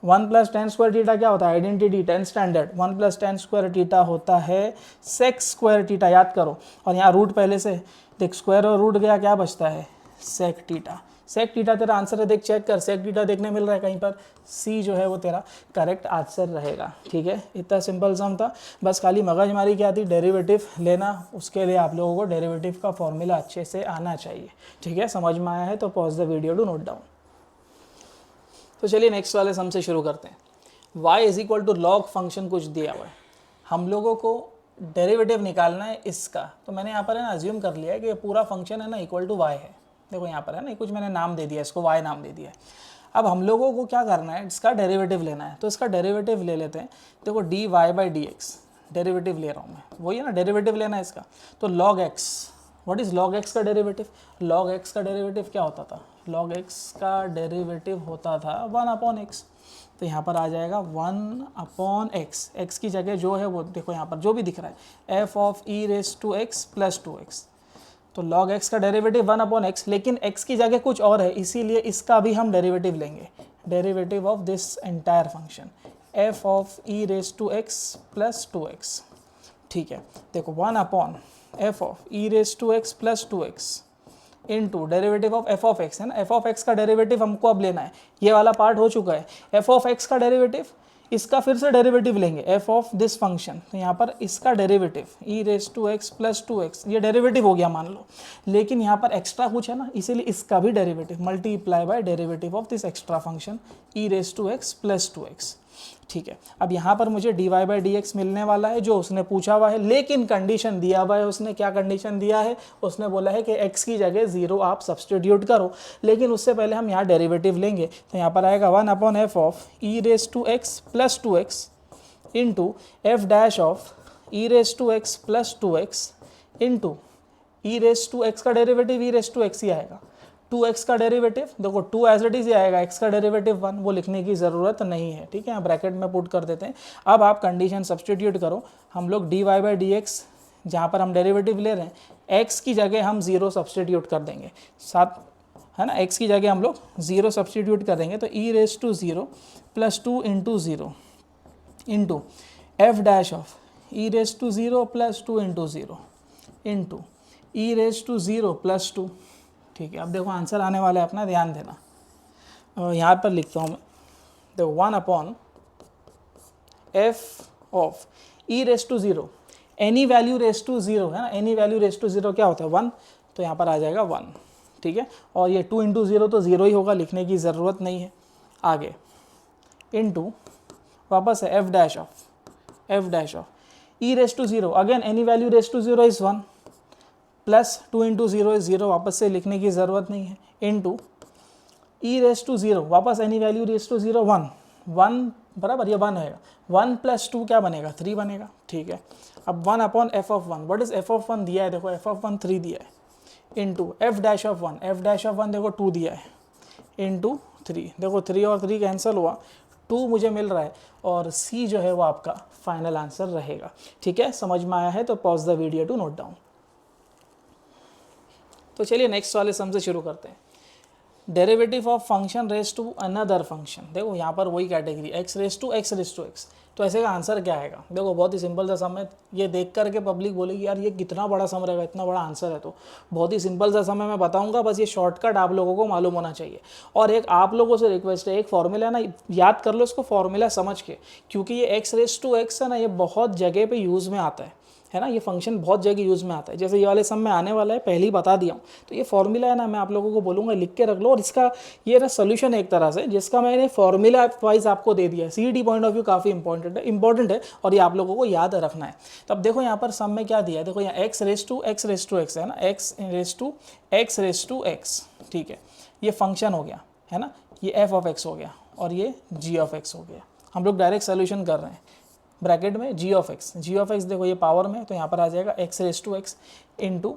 S1: 1 plus tan square theta क्या होता है, identity 10 standard, 1 plus tan square theta होता है सेक स्क्वायर थीटा, याद करो। और यहाँ रूट पहले से देख, स्क्वायर और रूट गया, क्या बचता है सेक थीटा। सेक थीटा तेरा आंसर है, देख चेक कर, सेक थीटा देखने मिल रहा है कहीं पर, सी जो है वो तेरा करेक्ट आंसर रहेगा। ठीक है, इतना सिंपल सम था, बस खाली मगजमारी क्या थी, डेरिवेटिव लेना, उसके लिए आप लोगों को डेरिवेटिव का फॉर्मूला अच्छे से आना चाहिए। ठीक है, समझ में आया है तो pause the video to note down. तो चलिए नेक्स्ट वाले सम से शुरू करते हैं। y is equal to log function कुछ दिया हुआ है, हम लोगों को डेरिवेटिव निकालना है इसका। तो मैंने यहाँ पर है ना अज्यूम कर लिया है कि ये पूरा फंक्शन है ना इक्वल टू y है। देखो यहाँ पर है ना कुछ मैंने नाम दे दिया, इसको y नाम दे दिया है। अब हम लोगों को क्या करना है, इसका डेरिवेटिव लेना है। तो इसका डेरिवेटिव ले लेते हैं। देखो dy by D x derivative ले रहा हूँ मैं, वही है ना डेरिवेटिव लेना है इसका। तो log x, what is log x का डेरिवेटिव, log x का डेरिवेटिव क्या होता था, log x का डेरिवेटिव होता था 1/x। तो यहाँ पर आ जाएगा 1/x, x की जगह जो है वो देखो यहाँ पर जो भी दिख रहा है f of e raise to x plus 2x। तो log x का डेरिवेटिव 1/x, लेकिन x की जगह कुछ और है, इसीलिए इसका भी हम डेरिवेटिव लेंगे, derivative of this entire function f of e raise to x plus 2x। ठीक है, देखो 1/f of e raise to x plus 2x into derivative of f of x है ना, f ऑफ x का derivative हमको अब लेना है, ये वाला पार्ट हो चुका है। f ऑफ x का डेरिवेटिव, इसका फिर से डेरिवेटिव लेंगे f ऑफ दिस फंक्शन। तो यहाँ पर इसका derivative e raise to x plus 2x, ये डेरिवेटिव हो गया मान लो, लेकिन यहाँ पर एक्स्ट्रा कुछ है ना, इसीलिए इसका भी derivative multiply by derivative of this extra function e raise to x plus 2x। ठीक है, अब यहाँ पर मुझे dy बाई डी एक्स मिलने वाला है जो उसने पूछा हुआ है, लेकिन कंडीशन दिया हुआ है उसने, क्या कंडीशन दिया है, उसने बोला है कि x की जगह 0 आप सब्सटीट्यूट करो, लेकिन उससे पहले हम यहाँ डेरिवेटिव लेंगे। तो यहाँ पर आएगा 1/f of E raise to x plus 2x into F dash of E raise to x plus 2x into E raise to x का derivative e raise to x ही आएगा, 2x का डेरिवेटिव देखो 2 एज इट इज ही आएगा, x का derivative 1, वो लिखने की ज़रूरत नहीं है। ठीक है, यहाँ ब्रैकेट में पुट कर देते हैं। अब आप कंडीशन सब्सटीट्यूट करो, हम लोग dy बाई डी एक्स जहाँ पर हम डेरिवेटिव ले रहे हैं x की जगह हम 0 सब्सटीट्यूट कर देंगे, साथ है ना, x की जगह हम लोग 0 सब्सटीट्यूट कर देंगे। तो e raise to 0 plus 2 into 0 into F dash of E raise to 0 plus 2 into 0 into E raise to 0 plus 2। ठीक है, अब देखो आंसर आने वाला है अपना, ध्यान देना। यहाँ पर लिखता हूँ मैं, देखो 1/f of e raise to 0, any value raise to 0 है ना, एनी वैल्यू रेस टू 0 क्या होता है 1, तो यहाँ पर आ जाएगा 1। ठीक है, और ये 2 इंटू 0 तो 0 ही होगा, लिखने की ज़रूरत नहीं है। आगे इंटू वापस है f dash of e raise to 0, again any value raise to 0 is 1 plus 2 into 0 is 0, वापस से लिखने की ज़रूरत नहीं है, इंटू ई रेस टू 0, वापस एनी वैल्यू रेस टू 0 1 बराबर, ये 1 है, 1 प्लस 2 क्या बनेगा 3 बनेगा। ठीक है, अब 1/f of 1, what is f of 1 दिया है, देखो f ऑफ 1 3 दिया है, इंटू एफ डैश ऑफ 1 देखो 2 दिया है, इंटू 3, देखो 3 और 3 कैंसिल हुआ, 2 मुझे मिल रहा है, और c जो है वो आपका फाइनल आंसर रहेगा। ठीक है, समझ में आया है तो pause the video to note down. तो चलिए नेक्स्ट वाले सम से शुरू करते हैं। Derivative of function raise to another function, देखो यहाँ पर वही category x raise to x। तो ऐसे का आंसर क्या आएगा, देखो बहुत ही सिंपल सा सम है, ये देख करके पब्लिक बोलेगी यार ये कितना बड़ा सम रहेगा, इतना बड़ा आंसर है। तो बहुत ही सिंपल सा सम है, मैं बताऊंगा, बस ये शॉर्टकट आप लोगों को मालूम होना चाहिए। और एक आप लोगों से रिक्वेस्ट है, एक फॉर्मूला ना याद कर लो इसको, फॉर्मूला समझ के, क्योंकि ये x रेस टू x है ना, ये बहुत जगह पे यूज़ में आता है ना, ये फंक्शन बहुत जगह यूज़ में आता है। जैसे ये वाले सम में आने वाला है, पहले ही बता दिया हूँ। तो ये फॉर्मूला है ना, मैं आप लोगों को बोलूँगा लिख के रख लो, और इसका ये ना सोल्यूशन है एक तरह से, जिसका मैंने फॉर्मूला वाइज आपको दे दिया है। सीईटी पॉइंट ऑफ व्यू काफ़ी इंपॉर्टेंट है और ये आप लोगों को याद रखना है। तो अब देखो यहाँ पर सम में क्या दिया है, देखो यहाँ x रेस टू x है ना, x रेस टू x। ठीक है, ये फंक्शन हो गया है ना, ये f ऑफ x हो गया, और ये g ऑफ x हो गया। हम लोग डायरेक्ट सोल्यूशन कर रहे हैं, ब्रैकेट में g ऑफ x देखो ये पावर में, तो यहाँ पर आ जाएगा x raise to x into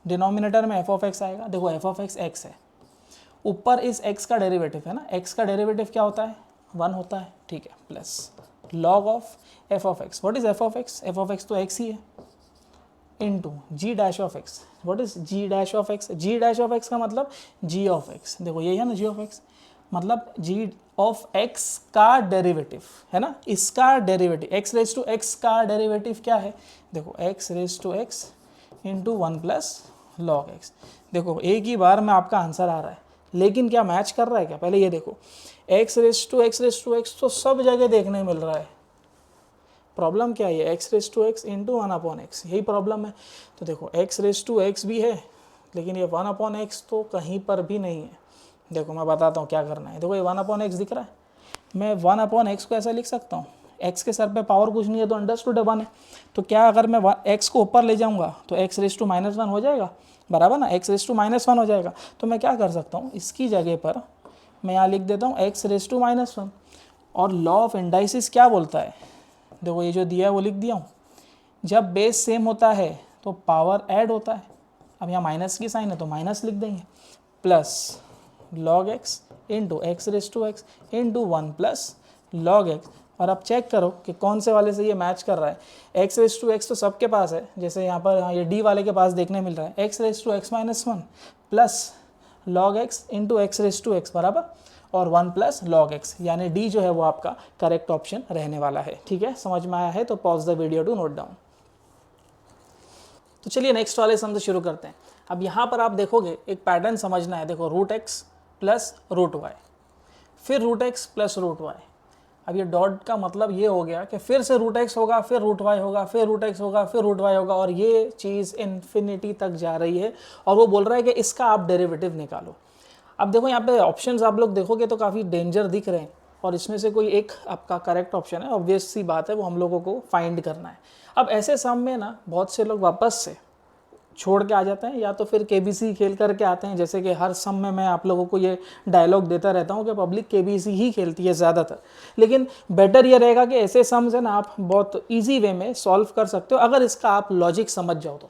S1: denominator में f ऑफ x आएगा। देखो f ऑफ x x है, ऊपर इस x का डेरिवेटिव है ना, x का डेरिवेटिव क्या होता है 1 होता है। ठीक है, plus log of f of x, what is f of x, f of x तो x ही है, into g dash of x, what is G dash of X? G dash of X का मतलब जी ऑफ एक्स, देखो यही है ना जी of X, मतलब जी ऑफ एक्स का डेरिवेटिव है ना, इसका derivative X raise to x का डेरिवेटिव क्या है, देखो X raise to X into 1 plus log X. देखो एक ही बार में आपका आंसर आ रहा है, लेकिन क्या मैच कर रहा है क्या? पहले ये देखो, एक्स रेज टू एक्स तो सब जगह देखने मिल रहा है। प्रॉब्लम क्या है? X raise to X into 1 upon X, यही प्रॉब्लम है। तो देखो एक्स रेज टू एक्स भी है, लेकिन ये 1 अपॉन एक्स तो कहीं पर भी नहीं है। देखो मैं बताता हूँ क्या करना है। देखो ये 1 अपॉन एक्स दिख रहा है, मैं 1 अपॉन एक्स को ऐसा लिख सकता हूँ, एक्स के सर पे पावर कुछ नहीं है तो अंडरस्टूड 1 है। तो क्या अगर मैं एक्स को ऊपर ले जाऊँगा तो एक्स रेज टू माइनस 1 हो जाएगा, बराबर ना, एक्स रेज टू माइनस 1 हो जाएगा। तो मैं क्या कर सकता हूँ, इसकी जगह पर मैं यहाँ लिख देता हूँ एक्स रेज टू माइनस 1। और लॉ ऑफ इंडाइसिस क्या बोलता है, देखो ये जो दिया है वो लिख दिया हूँ, जब बेस सेम होता है तो पावर ऐड होता है। अब यहाँ माइनस की साइन है तो माइनस लिख देंगे, plus log X into X raise to X into 1 plus log X. और अब चेक करो कि कौन से वाले से ये मैच कर रहा है। एक्स रेज टू एक्स तो सबके पास है, जैसे यहाँ पर ये डी वाले के पास देखने मिल रहा है, X raise to X minus 1 plus log X into X raise to X बराबर और 1 प्लस लॉग एक्स, यानी डी जो है वो आपका करेक्ट ऑप्शन रहने वाला है। ठीक है, समझ में आया है तो pause the video to note down. तो चलिए नेक्स्ट वाले सम से शुरू करते हैं। अब यहाँ पर आप देखोगे एक पैटर्न समझना है, देखो root x plus root y, फिर root x plus root y. अब ये डॉट का मतलब ये हो गया कि फिर से रूट एक्स होगा, फिर रूट वाई होगा, फिर रूट एक्स होगा, फिर रूट वाई होगा, और ये चीज़ इन्फिनिटी तक जा रही है। और वो बोल रहा है कि इसका आप डेरिवेटिव निकालो। अब देखो यहाँ पे ऑप्शंस आप लोग देखोगे तो काफ़ी डेंजर दिख रहे हैं, और इसमें से कोई एक आपका करेक्ट ऑप्शन है, ऑब्वियस सी बात है, वो हम लोगों को फाइंड करना है। अब ऐसे सम में ना बहुत से लोग वापस से छोड़ के आ जाते हैं, या तो फिर केबीसी खेल करके आते हैं, जैसे कि हर सम में मैं आप लोगों को ये डायलॉग देता रहता हूँ कि पब्लिक केबीसी ही खेलती है ज़्यादातर। लेकिन बेटर ये रहेगा कि ऐसे सम से ना आप बहुत ईजी वे में सॉल्व कर सकते हो, अगर इसका आप लॉजिक समझ जाओ तो।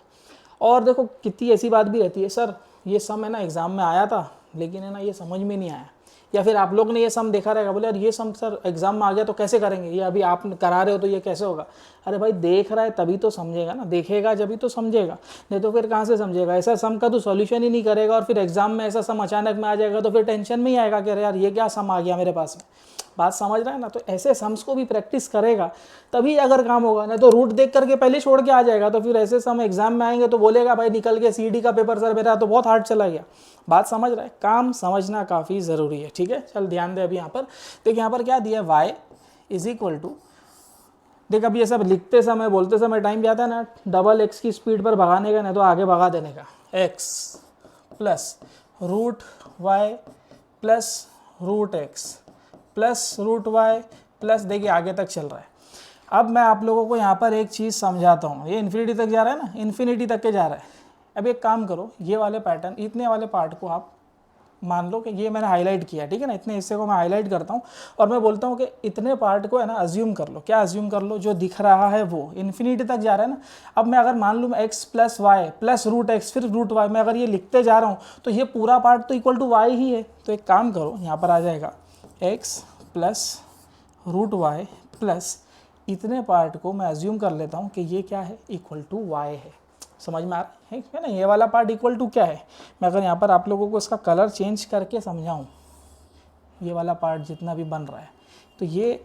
S1: और देखो कितनी ऐसी बात भी रहती है, सर ये सम है ना एग्ज़ाम में आया था, लेकिन है ना ये समझ में नहीं आया, या फिर आप लोग ने ये सम देखा रहेगा, बोले यार ये सम सर एग्जाम में आ गया तो कैसे करेंगे, ये अभी आप करा रहे हो तो ये कैसे होगा। अरे भाई देख रहा है तभी तो समझेगा ना, देखेगा जब ही तो समझेगा, नहीं तो फिर कहाँ से समझेगा। ऐसा सम का तो सॉल्यूशन ही नहीं करेगा, और फिर एग्जाम में ऐसा सम अचानक में आ जाएगा तो फिर टेंशन में ही आएगा कि अरे यार ये क्या सम आ गया मेरे पास में। बात समझ रहा है ना। तो ऐसे सम्स को भी प्रैक्टिस करेगा तभी अगर काम होगा, नहीं तो रूट देख करके पहले छोड़ के आ जाएगा, तो फिर ऐसे सम एग्जाम में आएंगे तो बोलेगा भाई निकल के सीडी का पेपर सर मेरा तो बहुत हार्ड चला गया। बात समझ रहा है, काम समझना काफ़ी ज़रूरी है। ठीक है, चल ध्यान दे। अभी यहाँ पर देख, यहाँ पर क्या दिया, y इज इक्वल टू, देख अभी ये सब लिखते समय बोलते समय टाइम जाता है ना, डबल एक्स की स्पीड पर भगाने का, नहीं तो आगे भगा देने का। x plus root Y plus root x plus root Y plus, देखिए आगे तक चल रहा है। अब मैं आप लोगों को यहाँ पर एक चीज़ समझाता हूँ, ये इन्फिनिटी तक जा रहा है ना, इन्फिनिटी तक के जा रहा है। अब एक काम करो, ये वाले पैटर्न, इतने वाले पार्ट को आप मान लो कि ये मैंने हाईलाइट किया, ठीक है ना, इतने हिस्से को मैं हाईलाइट करता हूँ, और मैं बोलता हूँ कि इतने पार्ट को है ना अज्यूम कर लो। क्या अज्यूम कर लो, जो दिख रहा है वो इन्फिनिटी तक जा रहा है ना। अब मैं अगर मान लूँ X plus Y plus root X फिर रूट वाई, मैं अगर ये लिखते जा रहा हूँ तो ये पूरा पार्ट तो इक्वल टू वाई ही है। तो एक काम करो, यहाँ पर आ जाएगा X plus root Y plus, इतने पार्ट को मैं अज्यूम कर लेता हूँ कि ये क्या है, इक्वल टू वाई है। समझ में आ रहा है ना, ये वाला पार्ट इक्वल टू क्या है। मैं अगर यहाँ पर आप लोगों को इसका कलर चेंज करके समझाऊँ, ये वाला पार्ट जितना भी बन रहा है, तो ये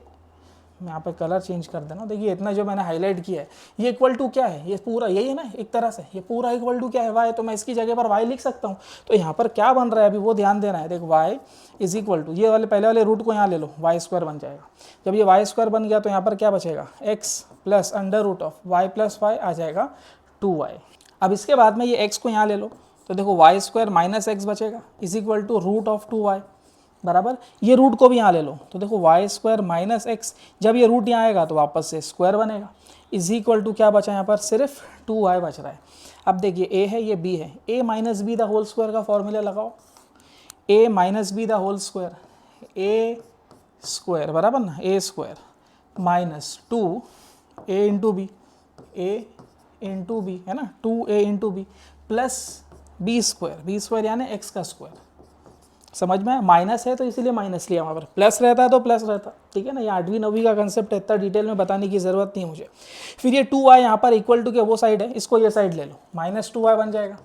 S1: मैं यहाँ पे कलर चेंज कर देना। देखिए इतना जो मैंने हाईलाइट किया है, ये इक्वल टू क्या है, ये पूरा यही है ना एक तरह से, ये पूरा इक्वल टू क्या है, वाई। तो मैं इसकी जगह पर वाई लिख सकता हूँ। तो यहाँ पर क्या बन रहा है अभी वो ध्यान देना है। देखो वाई इज इक्वल टू, ये वाले पहले वाले रूट को यहाँ ले लो, वाई स्क्वायर बन जाएगा। जब ये वाई स्क्वायर बन गया तो यहाँ पर क्या बचेगा, x plus under root of y plus y आ जाएगा 2y। अब इसके बाद में ये एक्स को यहाँ ले लो, तो देखो वाई स्क्वायर माइनस एक्स बचेगा is equal to root of 2y बराबर। ये रूट को भी यहाँ ले लो, तो देखो वाई स्क्वायर माइनस एक्स, जब ये रूट यहाँ आएगा तो वापस से स्क्वायर बनेगा इज इक्वल टू क्या बचा यहाँ पर, सिर्फ 2y बच रहा है। अब देखिए a है ये b है, a minus B the whole square का फॉर्मूला लगाओ, a minus B the whole square, a square बराबर ना, a square minus 2a into B, a into B है ना, 2a into B plus b square यानी x का square. समझ में, माइनस है तो इसीलिए माइनस लिया, वहाँ पर प्लस रहता है तो प्लस रहता, ठीक है ना। ये 8वीं 9वीं का कंसेप्ट है, इतना डिटेल में बताने की ज़रूरत नहीं है मुझे। फिर ये 2y यहाँ पर इक्वल टू के वो साइड है, इसको ये साइड ले लो, माइनस 2y बन जाएगा।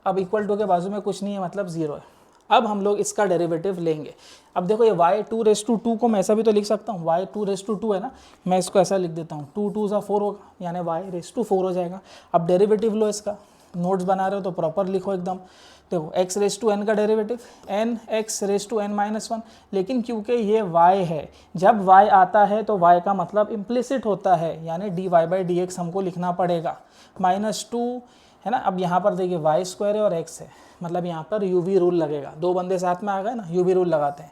S1: अब इक्वल टू के बाजू में कुछ नहीं है मतलब 0 है। अब हम लोग इसका डेरिवेटिव लेंगे। अब देखो ये y2 को मैं ऐसा भी तो लिख सकता हूँ, y2 है ना, मैं इसको ऐसा लिख देता हूँ, 2 2 4 होगा यानी y4 हो जाएगा। अब डेरिवेटिव लो इसका, नोट्स बना रहे हो तो प्रॉपर लिखो एकदम। देखो x⁻n का डेरिवेटिव nx⁻n-1, लेकिन क्योंकि ये y है, जब y आता है तो y का मतलब इम्प्लिसिट होता है, यानी dy/dx हमको लिखना पड़ेगा -2 है ना। अब यहाँ पर देखिए y² है और x है, मतलब यहाँ पर uv रूल लगेगा। दो बंदे साथ में आ गए ना, uv रूल लगाते हैं।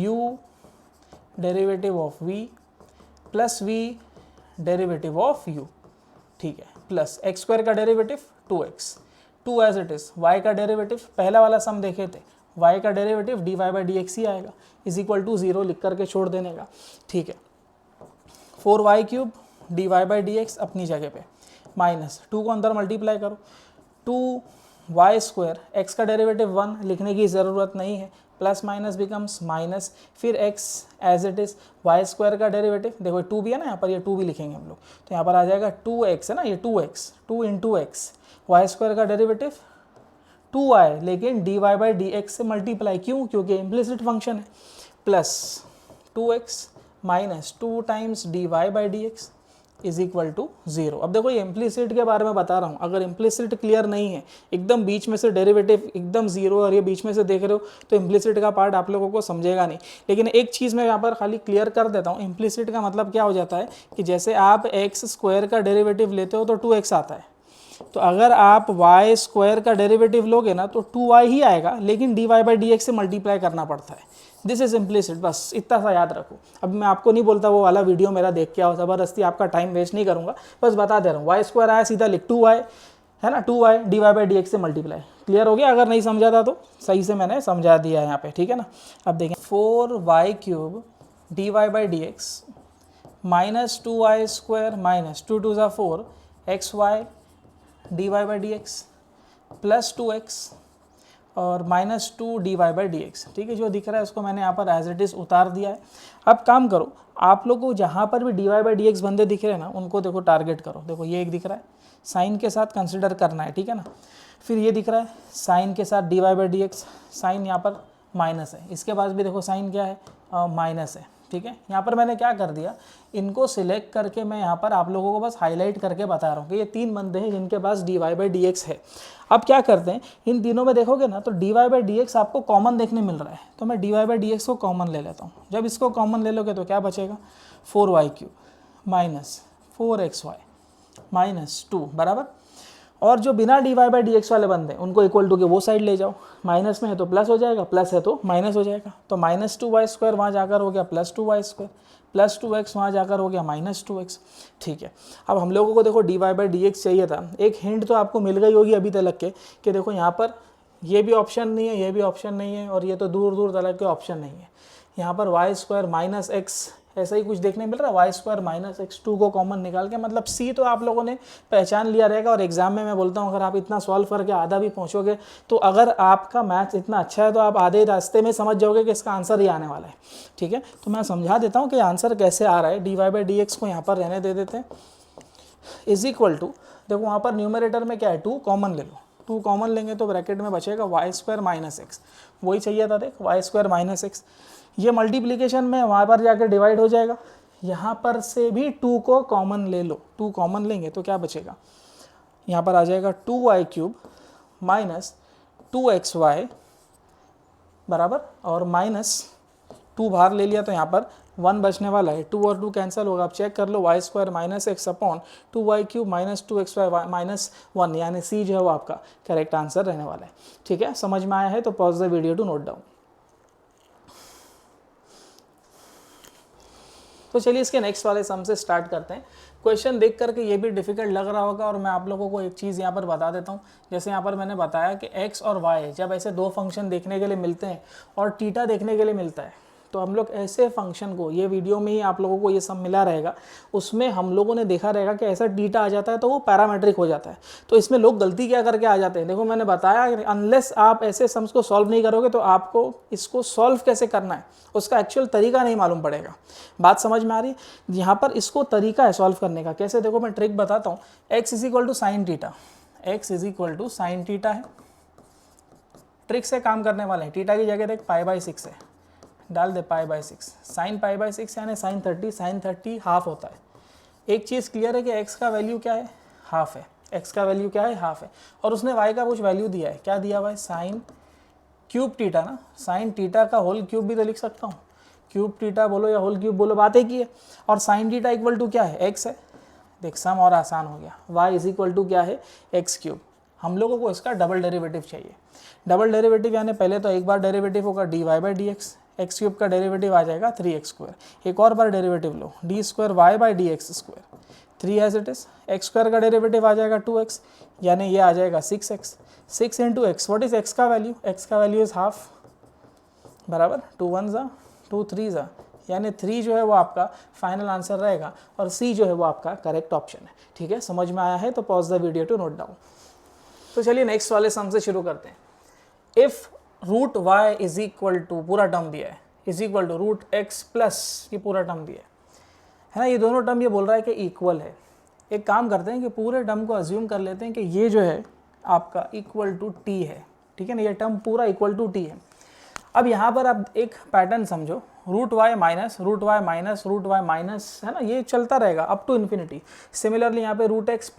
S1: u derivative of v plus v derivative of u, ठीक है, प्लस x² का derivative 2x, 2 as it is, y का डेरिवेटिव पहला वाला सम देखे थे, y का डेरिवेटिव dy/dx ही आएगा, इज इक्वल टू 0 लिख करके छोड़ देने का, ठीक है। 4y³ dy/dx अपनी जगह पे, माइनस 2 को अंदर मल्टीप्लाई करो, 2y², x का डेरिवेटिव 1 लिखने की ज़रूरत नहीं है, प्लस माइनस बिकम्स माइनस, फिर x as it is, y² का डेरिवेटिव देखो 2 भी है ना, यहाँ पर ये 2 भी लिखेंगे हम लोग, तो यहाँ पर आ जाएगा 2x है ना, ये 2x, 2 × x, y² का डेरिवेटिव 2y, लेकिन dy/dx से मल्टीप्लाई, क्यों, क्योंकि इम्प्लिसिट फंक्शन है, plus 2x minus 2 times dy/dx is equal to 0। अब देखो ये इम्प्लिसिट के बारे में बता रहा हूँ, अगर इम्प्लिसिट क्लियर नहीं है, एकदम बीच में से डेरिवेटिव एकदम 0 और ये बीच में से देख रहे हो, तो इम्प्लिसिट का पार्ट आप लोगों को समझेगा नहीं। लेकिन एक चीज़ मैं यहाँ पर खाली क्लियर कर देता हूँ, इम्प्लिसिट का मतलब क्या हो जाता है कि जैसे आप x² का डेरिवेटिव लेते हो तो 2x आता है, तो अगर आप y² का डेरिवेटिव लोगे ना तो 2y ही आएगा, लेकिन dy/dx से मल्टीप्लाई करना पड़ता है। दिस इज इम्प्लिसिट, बस इतना सा याद रखो। अब मैं आपको नहीं बोलता वो वाला वीडियो मेरा देख के आओ, ज़बरदस्ती आपका टाइम वेस्ट नहीं करूँगा, बस बता दे रहा हूँ, y² आया सीधा लिख 2y है ना, 2y dy/dx से मल्टीप्लाई। क्लियर हो गया? अगर नहीं समझा था तो सही से मैंने समझा दिया यहाँ पे, ठीक है ना। अब देखें 4y³ dy/dx minus 2y² minus 2 2 4 xy dy/dx plus 2x और माइनस 2 dy/dx, ठीक है। जो दिख रहा है उसको मैंने यहाँ पर एज इट इज़ उतार दिया है। अब काम करो, आप लोग को जहाँ पर भी dy/dx बंदे दिख रहे हैं ना, उनको देखो टारगेट करो। देखो ये एक दिख रहा है, साइन के साथ कंसिडर करना है, ठीक है ना। फिर ये दिख रहा है साइन के साथ dy/dx, साइन यहाँ पर माइनस है, इसके पास भी देखो साइन क्या है, माइनस है, ठीक है। यहाँ पर मैंने क्या कर दिया, इनको सिलेक्ट करके मैं यहाँ पर आप लोगों को बस हाईलाइट करके बता रहा हूँ कि ये 3 बंदे हैं जिनके पास dy/dx है। अब क्या करते हैं, इन तीनों में देखोगे ना तो dy/dx आपको कॉमन देखने मिल रहा है, तो मैं dy/dx को कॉमन ले लेता हूँ। जब इसको कॉमन ले लोगे तो क्या बचेगा, 4y³ माइनस 4xy माइनस 2 बराबर। और जो बिना dy/dx वाले बंदे उनको इक्वल टू के वो साइड ले जाओ, माइनस में है तो प्लस हो जाएगा, प्लस है तो माइनस हो जाएगा, तो माइनस 2y² वहाँ जाकर हो गया प्लस 2y², प्लस 2x वहाँ जाकर हो गया माइनस 2x, ठीक है। अब हम लोगों को देखो dy/dx चाहिए था, एक हिंट तो आपको मिल गई होगी अभी तक के कि देखो यहाँ पर ये भी ऑप्शन नहीं है, ये भी ऑप्शन नहीं है, और ये तो दूर दूर तक के ऑप्शन नहीं है। यहाँ पर y² माइनस x ऐसा ही कुछ देखने मिल रहा है, y² माइनस x2 को कॉमन निकाल के, मतलब c तो आप लोगों ने पहचान लिया रहेगा। और एग्जाम में मैं बोलता हूँ अगर आप इतना सॉल्व करके आधा भी पहुँचोगे, तो अगर आपका मैथ्स इतना अच्छा है तो आप आधे रास्ते में समझ जाओगे कि इसका आंसर ही आने वाला है, ठीक है। तो मैं समझा देता हूँ कि आंसर कैसे आ रहा है। dy/dx को यहाँ पर रहने दे देते हैं, इज इक्वल टू, देखो वहाँ पर न्यूमरेटर में क्या है, 2 कॉमन ले लो, 2 कॉमन लेंगे तो ब्रैकेट में बचेगा y² माइनस x, वही चाहिए था, देख y² माइनस x। ये मल्टीप्लिकेशन में वहाँ पर जाकर डिवाइड हो जाएगा, यहाँ पर से भी 2 को कॉमन ले लो, 2 कॉमन लेंगे तो क्या बचेगा, यहाँ पर आ जाएगा 2y³ माइनस 2xy बराबर, और माइनस 2 बाहर ले लिया तो यहाँ पर 1 बचने वाला है, 2 और 2 कैंसिल होगा। अब चेक कर लो, y² minus x upon 2y³ minus 2xy minus 1, यानी सी जो है वो आपका करेक्ट आंसर रहने वाला है, ठीक है। समझ में आया है तो pause the video to note down. तो चलिए इसके नेक्स्ट वाले सम से स्टार्ट करते हैं। क्वेश्चन देख करके ये भी डिफिकल्ट लग रहा होगा, और मैं आप लोगों को एक चीज़ यहाँ पर बता देता हूँ। जैसे यहाँ पर मैंने बताया कि x और y जब ऐसे 2 फंक्शन देखने के लिए मिलते हैं और थीटा देखने के लिए मिलता है, तो हम लोग ऐसे फंक्शन को, ये वीडियो में ही आप लोगों को ये सब मिला रहेगा, उसमें हम लोगों ने देखा रहेगा कि ऐसा थीटा आ जाता है तो वो पैरामेट्रिक हो जाता है। तो इसमें लोग गलती क्या करके आ जाते हैं, देखो मैंने बताया अनलेस आप ऐसे सम्स को सॉल्व नहीं करोगे तो आपको इसको सॉल्व कैसे करना है उसका एक्चुअल तरीका नहीं मालूम पड़ेगा। बात समझ में आ रही है? यहाँ पर इसको तरीका है सॉल्व करने का, कैसे, देखो मैं ट्रिक बताता हूँ। x is equal to sine theta, x is equal to sine theta है, ट्रिक से काम करने वाले हैं। थीटा की जगह देख π/6 है, डाल दे π/6, साइन π/6 यानी साइन 30, साइन 30 हाफ होता है। एक चीज़ क्लियर है कि x का वैल्यू क्या है, हाफ है, x का वैल्यू क्या है, हाफ है, और उसने y का कुछ वैल्यू दिया है, क्या दिया हुआ है, साइन क्यूब थीटा ना, साइन थीटा का होल क्यूब भी तो लिख सकता हूँ, क्यूब थीटा बोलो या होल क्यूब बोलो, बात एक ही है। और साइन थीटा इक्वल टू क्या है, x है, देख सम और आसान हो गया, y इज इक्वल टू क्या है, एक्स क्यूब। हम लोगों को इसका डबल डेरिवेटिव चाहिए। डबल डेरिवेटिव यानी पहले तो एक बार डेरिवेटिव होगा dy/dx, एक्स क्यूब का डेरिवेटिव आ जाएगा 3x²। एक और बार डेरिवेटिव लो, d² y/dx², 3 as it is, x² का डेरिवेटिव आ जाएगा 2x, यानी ये आ जाएगा 6x, 6 into x, what is x का वैल्यू, x का वैल्यू इज हाफ, बराबर 2 1 ज़ा 2 3 ज़ा, यानी 3 जो है वो आपका फाइनल आंसर रहेगा और C जो है वो आपका करेक्ट ऑप्शन है। ठीक है, समझ में आया है तो pause the video to note down. तो चलिए नेक्स्ट वाले सम से शुरू करते हैं। If root Y is equal to, पूरा टर्म दिया है, is equal to root x plus, ये पूरा टर्म दिया है ना, ये दोनों टर्म ये बोल रहा है कि इक्वल है। एक काम करते हैं कि पूरे टर्म को अज्यूम कर लेते हैं कि ये जो है आपका इक्वल टू टी है, ठीक है ना, ये टर्म पूरा इक्वल टू टी है। अब यहाँ पर आप एक पैटर्न समझो, root Y minus root Y minus root Y minus, है ना, ये चलता रहेगा अप टू इन्फिनिटी। सिमिलरली यहाँ पे रूट एक्स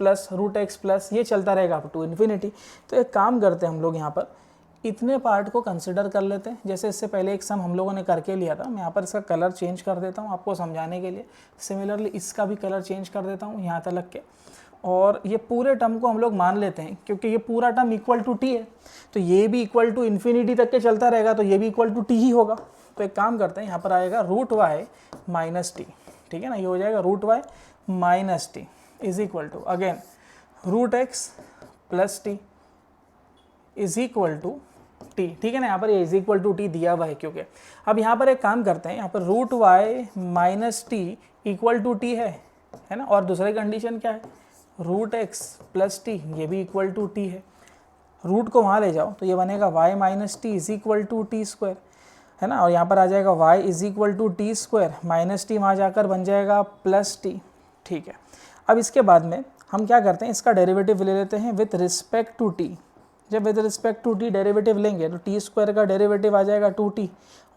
S1: प्लस ये चलता रहेगा अप टू इन्फिनिटी। तो एक काम करते हैं हम लोग यहाँ पर इतने पार्ट को कंसिडर कर लेते हैं। जैसे इससे पहले एक सम हम लोगों ने करके लिया था, मैं यहाँ पर इसका कलर चेंज कर देता हूँ आपको समझाने के लिए। सिमिलरली इसका भी कलर चेंज कर देता हूँ यहाँ तक के, और ये पूरे टर्म को हम लोग मान लेते हैं क्योंकि ये पूरा टर्म इक्वल टू टी है, तो ये भी इक्वल टू इन्फिनिटी तक के चलता रहेगा, तो ये भी इक्वल टू टी ही होगा। तो एक काम करते हैं, यहाँ पर आएगा रूट वाई माइनस टी, ठीक है ना, ये हो जाएगा root Y minus T is equal to again root x plus T is equal to T, ठीक है ना, यहाँ पर ये इज इक्वल टू टी दिया हुआ है क्योंकि। अब यहाँ पर एक काम करते हैं, यहाँ पर root Y minus T equal to T है ना, और दूसरी कंडीशन क्या है, रूट एक्स प्लस टी, ये भी इक्वल टू टी है। रूट को वहाँ ले जाओ तो ये बनेगा Y minus T is equal to T square, है ना, और यहाँ पर आ जाएगा y is equal to T square, minus T वहाँ जाकर बन जाएगा प्लस टी। ठीक है, अब इसके बाद में हम क्या करते हैं, इसका डेरिवेटिव ले लेते हैं विथ रिस्पेक्ट टू टी। जब with respect to T derivative लेंगे तो टी स्क्वायर का डेरिवेटिव आ जाएगा 2t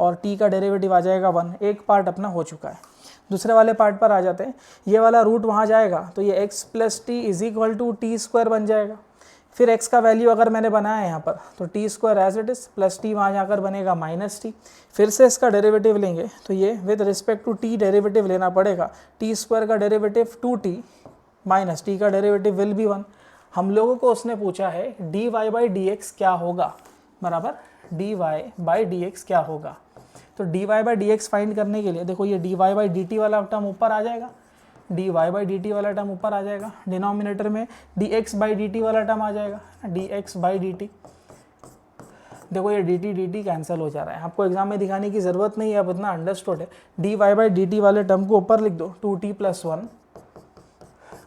S1: और t का डेरिवेटिव आ जाएगा 1। एक पार्ट अपना हो चुका है, दूसरे वाले पार्ट पर आ जाते हैं। ये वाला रूट वहाँ जाएगा तो ये x plus T is equal to T square बन जाएगा। फिर x का वैल्यू अगर मैंने बनाया है यहाँ पर तो T square as it is plus T वहाँ जाकर बनेगा माइनस टी। फिर से इसका डेरिवेटिव लेंगे तो ये with respect to T derivative लेना पड़ेगा। टी स्क्वायर का डेरिवेटिव 2t माइनस टी का डेरिवेटिव विल बी 1। हम लोगों को उसने पूछा है dy बाई डी एक्स क्या होगा, बराबर dy बाई डी एक्स क्या होगा। तो dy by D x find करने के लिए देखो ये dy बाई डी टी वाला टर्म ऊपर आ जाएगा, dy बाई डी टी वाला टर्म ऊपर आ जाएगा, डिनोमिनेटर में dx बाई डी टी वाला टर्म आ जाएगा, dx बाई डी टी। देखो ये dt कैंसिल हो जा रहा है, आपको एग्जाम में दिखाने की ज़रूरत नहीं है, अब इतना अंडरस्टूड है। dy बाई डी टी वाले टर्म को ऊपर लिख दो, 2t प्लस 1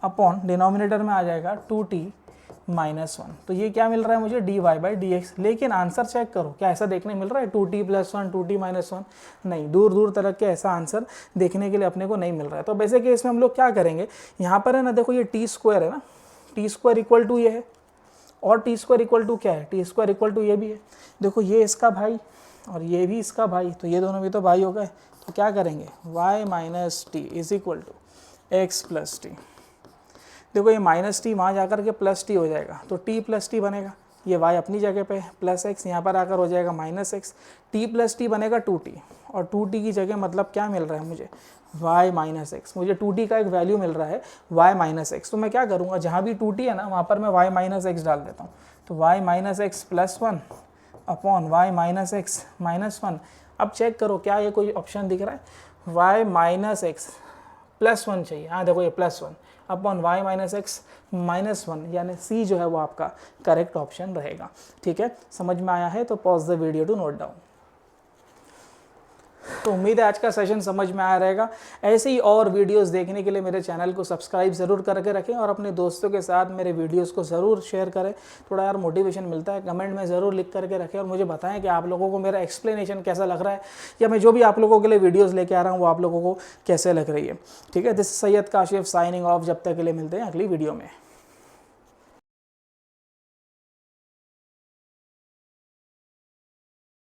S1: अपॉन डिनोमिनेटर में आ जाएगा 2t माइनस 1। तो ये क्या मिल रहा है मुझे, dy बाई डी एक्स। लेकिन आंसर चेक करो, क्या ऐसा देखने मिल रहा है 2t प्लस 1 2t माइनस 1? नहीं, दूर दूर तक के ऐसा आंसर देखने के लिए अपने को नहीं मिल रहा है। तो वैसे केस में हम लोग क्या करेंगे, यहाँ पर है ना, देखो ये टी स्क्वायर है ना, टी स्क्वायर इक्वल टू ये है, और टी स्क्वायर इक्वल टू क्या है, टी स्क्वायर इक्वल टू ये भी है। देखो ये इसका भाई और ये भी इसका भाई, तो ये दोनों भी तो भाई हो गए। तो क्या करेंगे, y minus T is equal to x plus T. देखो ये माइनस टी वहाँ जाकर के प्लस टी हो जाएगा, तो टी प्लस टी बनेगा, ये y अपनी जगह पे प्लस एक्स, यहाँ पर आकर हो जाएगा minus x, T plus T बनेगा 2t, और 2t की जगह मतलब क्या मिल रहा है मुझे, y माइनस एक्स। मुझे 2t का एक वैल्यू मिल रहा है y माइनस एक्स। तो मैं क्या करूँगा, जहाँ भी 2t है ना वहाँ पर मैं y माइनस एक्स डाल देता हूँ। तो y minus x plus 1 upon y minus x minus 1। अब चेक करो क्या ये कोई ऑप्शन दिख रहा है, y माइनस एक्स प्लस 1 चाहिए, हाँ देखो ये plus 1 upon y minus x minus 1, यानी सी जो है वो आपका करेक्ट ऑप्शन रहेगा। ठीक है, समझ में आया है तो pause the video to note down. तो उम्मीद है आज का सेशन समझ में आया रहेगा। ऐसे ही और वीडियोस देखने के लिए मेरे चैनल को सब्सक्राइब ज़रूर करके रखें और अपने दोस्तों के साथ मेरे वीडियोस को ज़रूर शेयर करें। थोड़ा यार मोटिवेशन मिलता है, कमेंट में ज़रूर लिख करके रखें और मुझे बताएं कि आप लोगों को मेरा एक्सप्लेनेशन कैसा लग रहा है, या मैं जो भी आप लोगों के लिए वीडियोज़ लेके आ रहा हूँ वो आप लोगों को कैसे लग रही है। ठीक है, this Syed Kashif signing off. जब तक के लिए मिलते हैं अगली वीडियो में।